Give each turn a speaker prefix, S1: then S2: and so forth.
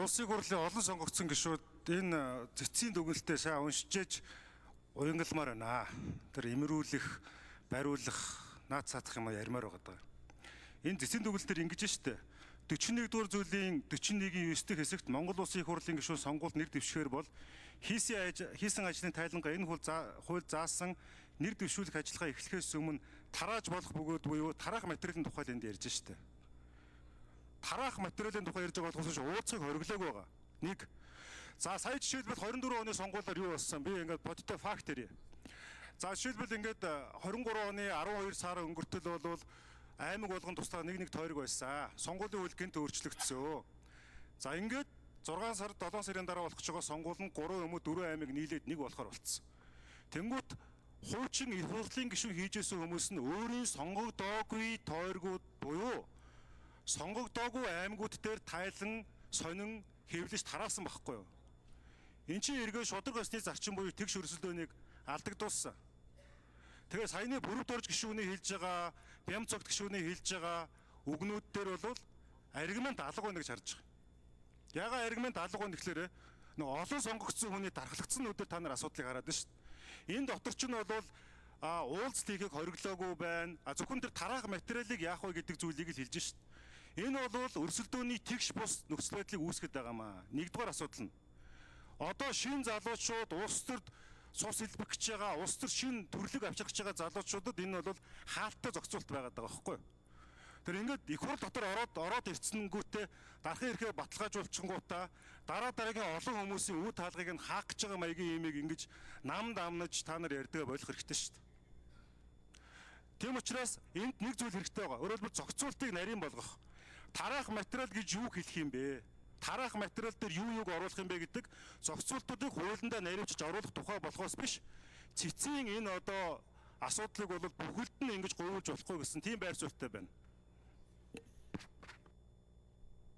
S1: Улсын хурлын олон сонгогдсон гишүүд энэ цэцгийн дүгнэлтээ сайн уншиж уянгалмаар байна. Тэр имрүүлэх, бариулах, наад цаадах юм ярмаар байгаа. Энэ цэцгийн дүгнэлтээр ингэж штэ. 41 дугаар зүйлийн 41-ийн 9 дэх хэсэгт Монгол Улсын их хурлын гишүүн сонгуульд нэр дэвшгээр бол хийсэн ажлын тайлангаа энэ хууль заасан нэр дэвшүүлэх ажиллагаа эхлэхээс өмнө тарааж болох бөгөөд буюу тараах материалын тухай энд ярьж штэ. Тараах материалын тухай ярьж байгаа болохоос ууцыг хориглоог байгаа. Нэг. За сая жишээлбэл 24 оны сонгуулиар юу болсон? Би ингээд бодтой факт ярив. За жишээлбэл ингээд 23 оны 12 сар өнгөртөл бол аймаг болгон тусдаа нэг тойрог байсан. Сонгуулийн үйл гэнт өөрчлөгдсөн. За ингээд 6 сар 7 сарын дараа болох ч байгаа сонгуул нь 3 юм уу 4 аймаг нийлээд нэг болохоор болцсон. Тэнгүүт хуучин их хурлын гишүүн хийжсэн хүмүүс нь өөрийн сонгогдоогүй тойргууд буюу сонгогдоогүй аймагуд дээр тайлан сонин хэвлэж тараасан байхгүй юу? Энд чинь эргээ шудраг осны зарчим буюу тэгш өрсөлдөөнийг алдагдуулсан. Тэгээ саяны бүрд орж гишүүний хэлж байгаа, бям цогт гишүүний хэлж байгаа үгнүүд дээр бол аргумент алга байна гэж харж байгаа. Ягаа аргумент алга байна гэхлээрээ олон сонгогдсон хүний дархлагдсан нүдээр та нар асуудлыг хараад байна шүү дээ. Энэ дотор ч нь бол уулзалт хийхийг хориглоогүй байна. Зөвхөн тэр тараах материалыг яах вэ гэдэг зүйлийг л хэлж шүү дээ. Энэ бол өрсөлдөөний тэгш бус нөхцөл байдлыг үүсгэж байгаа маа. Нэгдүгээр асуудал нь. Одоо шин залуучууд улс төрд цус хэлбэх гэж байгаа, улс төр шин төрлөг авчрах гэж байгаа залуучуудад энэ бол хаалттай зохицуулт байгаад байгаа байхгүй юу? Тэр ингээд их хурл дотор ороод ирцэнгүүтээ дарахын эрхээ баталгаажуулчихгуудаа дараагийн олон хүмүүсийн үе таалгыг нь хаах гэж байгаа маягийн имийг ингэж намд амнаж та нар ярьдгаа болох хэрэгтэй шүү дээ. Тийм учраас энд нэг зүйл хэрэгтэй байгаа. Өөрөөр хэлбэл зохицуултыг нарийн болгох. Тараах материал гэж юу хэлэх юм бэ? Тараах материал дээр юуг оруулах юм бэ гэдэг зохицуултуудыг хуулиндаа наривчж оруулах тухай болохоос биш. Цэцгийн энэ одоо асуудлыг бол бүхэлд нь ингэж гуйвуулж болохгүй гэсэн тийм байр суурьтай байна.